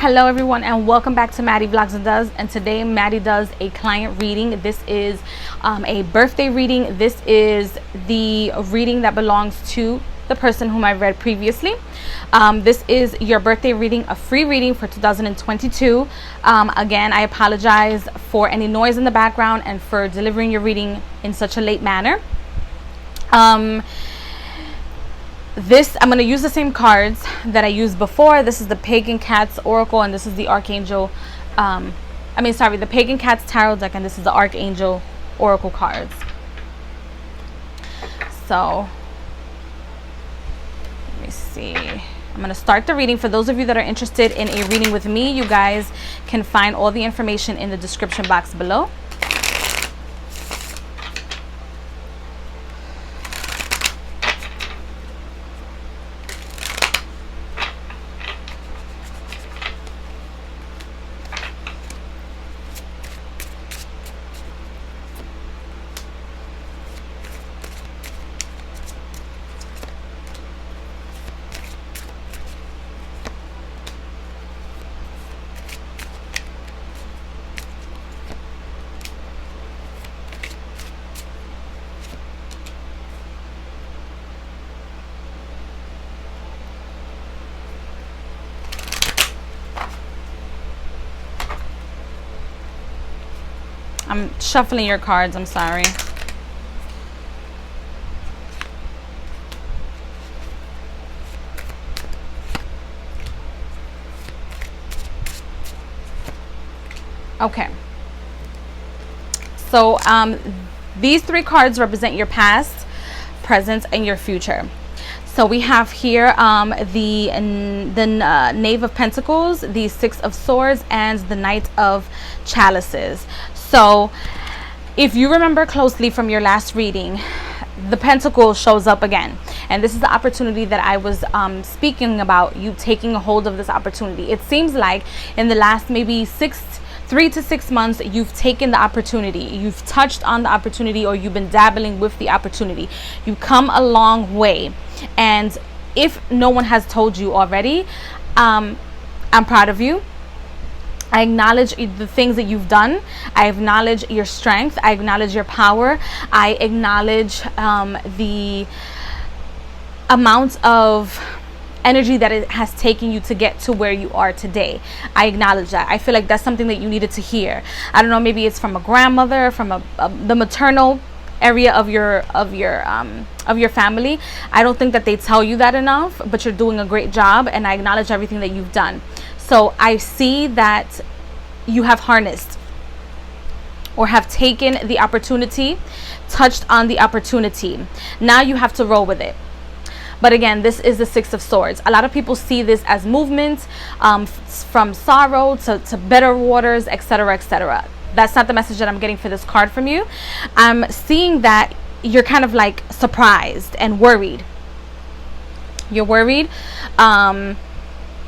Hello everyone, and welcome back to Maddie Vlogs and Does. And today Maddie does a client reading. This is a birthday reading. This is the reading that belongs to the person whom I read previously. This is your birthday reading, a free reading for 2022. Again, I apologize for any noise in the background and for delivering your reading in such a late manner. I'm going to use the same cards that I used before. This is the Pagan Cats Oracle, and this is the Archangel, the Pagan Cats Tarot deck, and this is the Archangel Oracle cards. So, let me see. I'm going to start the reading. For those of you that are interested in a reading with me, you guys can find all the information in the description box below. I'm shuffling your cards, I'm sorry. Okay. So these three cards represent your past, present, and your future. So we have here the Knave of Pentacles, the Six of Swords, and the Knight of Chalices. So if you remember closely from your last reading, the Pentacle shows up again. And this is the opportunity that I was speaking about, you taking a hold of this opportunity. It seems like in the last maybe 3 to 6 months, you've taken the opportunity, you've touched on the opportunity, or you've been dabbling with the opportunity. You've come a long way. And if no one has told you already, I'm proud of you. I acknowledge the things that you've done. I acknowledge your strength. I acknowledge your power. I acknowledge the amount of energy that it has taken you to get to where you are today. I acknowledge that. I feel like that's something that you needed to hear. I don't know, maybe it's from a grandmother, from the maternal area of your family. I don't think that they tell you that enough, but you're doing a great job, and I acknowledge everything that you've done. So I see that you have harnessed or have taken the opportunity, touched on the opportunity. Now you have to roll with it. But again, this is the Six of Swords. A lot of people see this as movement from sorrow to better waters, etc., etc. That's not the message that I'm getting for this card from you. I'm seeing that you're kind of like surprised and worried. You're worried.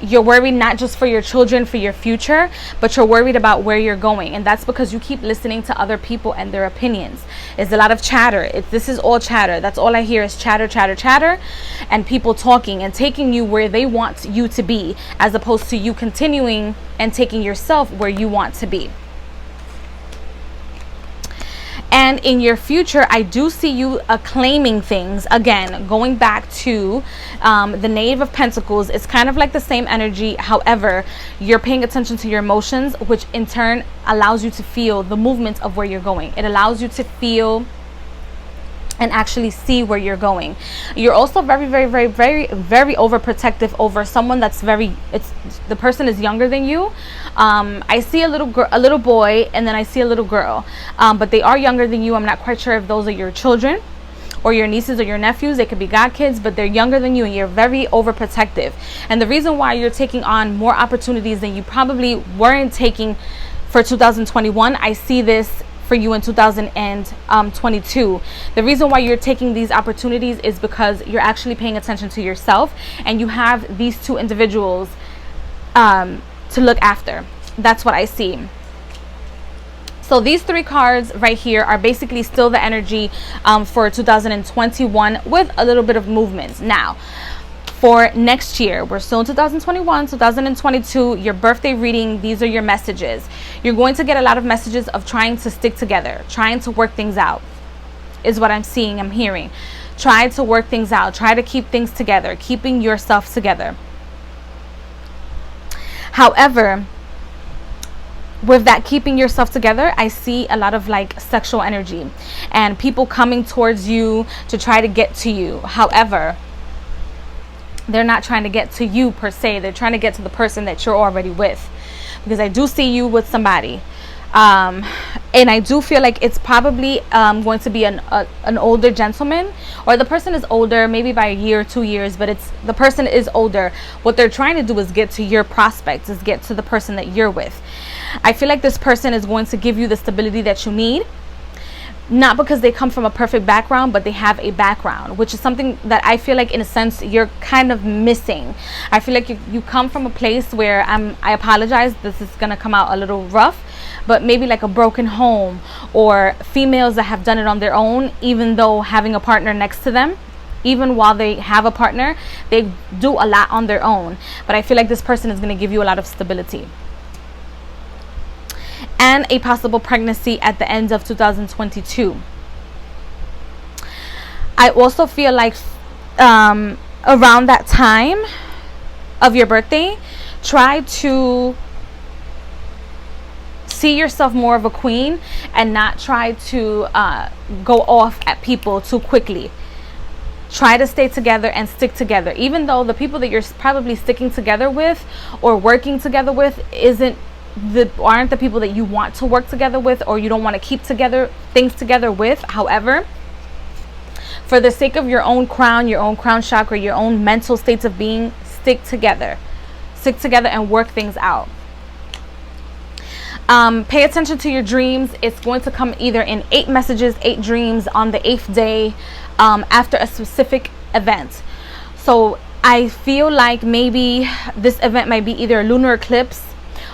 You're worried not just for your children, for your future, but you're worried about where you're going. And that's because you keep listening to other people and their opinions. It's a lot of chatter. This is all chatter. That's all I hear is chatter, chatter, chatter, and people talking and taking you where they want you to be, as opposed to you continuing and taking yourself where you want to be. And in your future, I do see you claiming things. Again, going back to the Knave of Pentacles, it's kind of like the same energy. However, you're paying attention to your emotions, which in turn allows you to feel the movement of where you're going. It allows you to feel and actually see where you're going. You're also very, very, very, very, very overprotective over someone that's the person is younger than you. I see a little boy, and then I see a little girl, but they are younger than you. I'm not quite sure if those are your children or your nieces or your nephews. They could be godkids, but they're younger than you, and you're very overprotective. And the reason why you're taking on more opportunities than you probably weren't taking for 2021, I see this for you in 2022. The reason why you're taking these opportunities is because you're actually paying attention to yourself, and you have these two individuals to look after. That's what I see. So these three cards right here are basically still the energy for 2021 with a little bit of movement. Now, For next year, we're still in 2021, 2022, your birthday reading, these are your messages. You're going to get a lot of messages of trying to stick together, trying to work things out, is what I'm seeing, I'm hearing. Try to work things out, try to keep things together, keeping yourself together. However, with that keeping yourself together, I see a lot of like sexual energy and people coming towards you to try to get to you. However, they're not trying to get to you per se. They're trying to get to the person that you're already with, because I do see you with somebody. And I do feel like it's probably going to be an older gentleman, or the person is older, maybe by a year or 2 years, but the person is older. What they're trying to do is get to your prospects, is get to the person that you're with. I feel like this person is going to give you the stability that you need, not because they come from a perfect background, but they have a background, which is something that I feel like in a sense you're kind of missing. I feel like you come from a place where I apologize, this is going to come out a little rough, but maybe like a broken home, or females that have done it on their own, even though having a partner next to them, even while they have a partner, they do a lot on their own. But I feel like this person is going to give you a lot of stability. And a possible pregnancy at the end of 2022. I also feel like around that time of your birthday, try to see yourself more of a queen and not try to go off at people too quickly. Try to stay together and stick together, even though the people that you're probably sticking together with or working together with aren't the people that you want to work together with, or you don't want to keep things together with. However, for the sake of your own crown chakra, your own mental states of being, stick together and work things out. Pay attention to your dreams. It's going to come either in 8 messages, 8 dreams on the 8th day, after a specific event. So I feel like maybe this event might be either a lunar eclipse,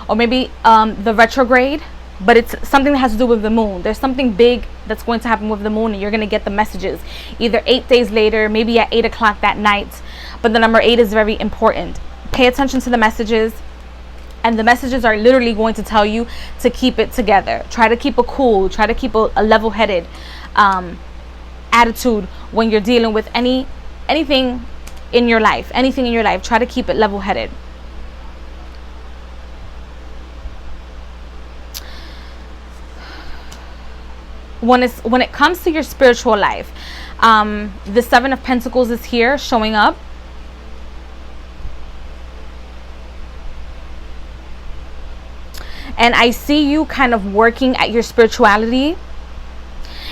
or maybe the retrograde, but it's something that has to do with the moon. There's something big that's going to happen with the moon, and you're going to get the messages either 8 days later, maybe at 8 o'clock that night. But the number 8 is very important. Pay attention to the messages, and the messages are literally going to tell you to keep it together. Try to keep a cool, try to keep a level-headed attitude when you're dealing with anything in your life. Try to keep it level-headed. When it comes to your spiritual life, the 7 of Pentacles is here showing up. And I see you kind of working at your spirituality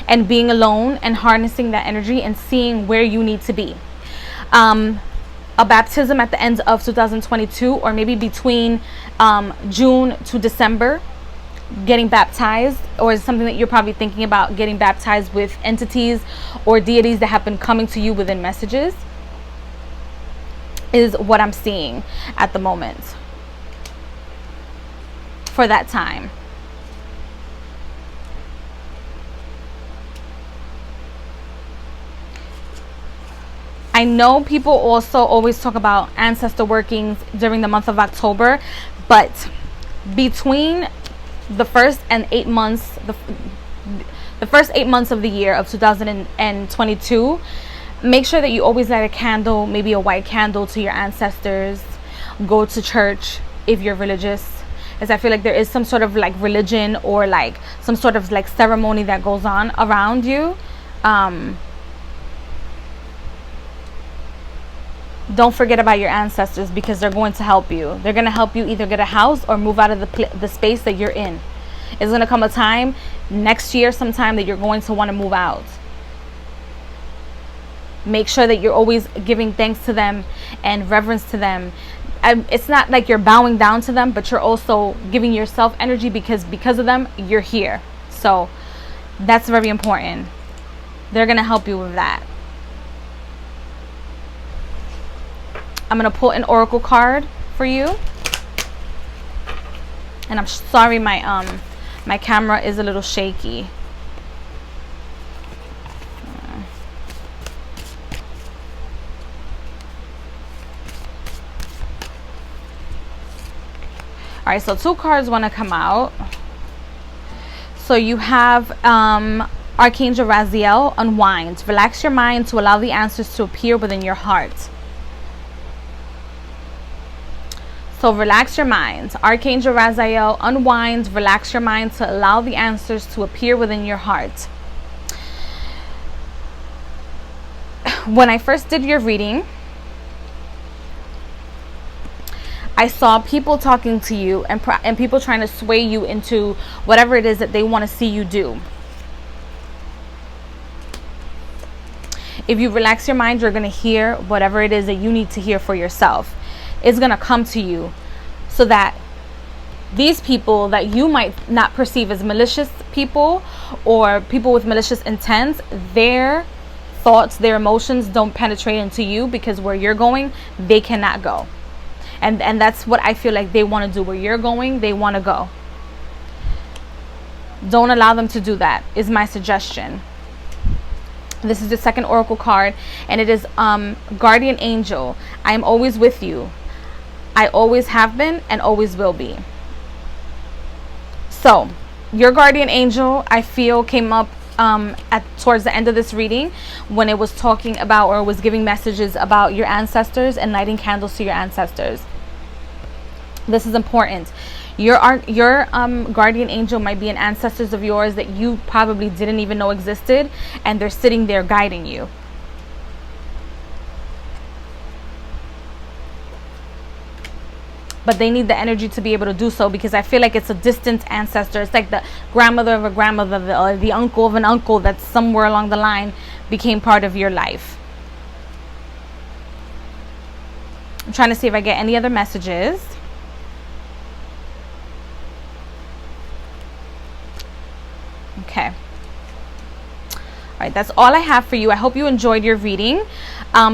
and being alone and harnessing that energy and seeing where you need to be. A baptism at the end of 2022, or maybe between June to December, getting baptized, or is something that you're probably thinking about, getting baptized with entities or deities that have been coming to you within messages, is what I'm seeing at the moment for that time. I know people also always talk about ancestor workings during the month of October, but between the first 8 months, the first 8 months of the year of 2022, make sure that you always light a candle, maybe a white candle, to your ancestors. Go to church if you're religious, as I feel like there is some sort of like religion or like some sort of like ceremony that goes on around you. Don't forget about your ancestors, because they're going to help you. They're going to help you either get a house or move out of the space that you're in. It's going to come a time next year sometime that you're going to want to move out. Make sure that you're always giving thanks to them and reverence to them. It's not like you're bowing down to them, but you're also giving yourself energy, because of them you're here. So that's very important. They're going to help you with that. I'm going to pull an oracle card for you. And I'm sorry my camera is a little shaky. right, so 2 cards want to come out. So you have Archangel Raziel, unwind. Relax your mind to allow the answers to appear within your heart. So relax your mind. Archangel Raziel, unwind. Relax your mind to allow the answers to appear within your heart. When I first did your reading, I saw people talking to you and people trying to sway you into whatever it is that they want to see you do. If you relax your mind, you're going to hear whatever it is that you need to hear for yourself. It's going to come to you, so that these people that you might not perceive as malicious people or people with malicious intent, their thoughts, their emotions don't penetrate into you, because where you're going, they cannot go. And that's what I feel like they want to do. Where you're going, they want to go. Don't allow them to do that, is my suggestion. This is the second oracle card, and it is Guardian Angel. I am always with you. I always have been and always will be. So your guardian angel, I feel, came up towards the end of this reading, when it was talking about, or was giving messages about your ancestors and lighting candles to your ancestors. This is important. Your guardian angel might be an ancestors of yours that you probably didn't even know existed, and they're sitting there guiding you. But they need the energy to be able to do so, because I feel like it's a distant ancestor. It's like the grandmother of a grandmother, or the uncle of an uncle that somewhere along the line became part of your life. I'm trying to see if I get any other messages. Okay. All right, that's all I have for you. I hope you enjoyed your reading.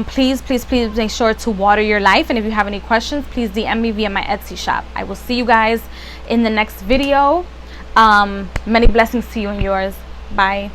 Please make sure to water your life. And if you have any questions, please DM me via my Etsy shop. I will see you guys in the next video. Many blessings to you and yours. Bye.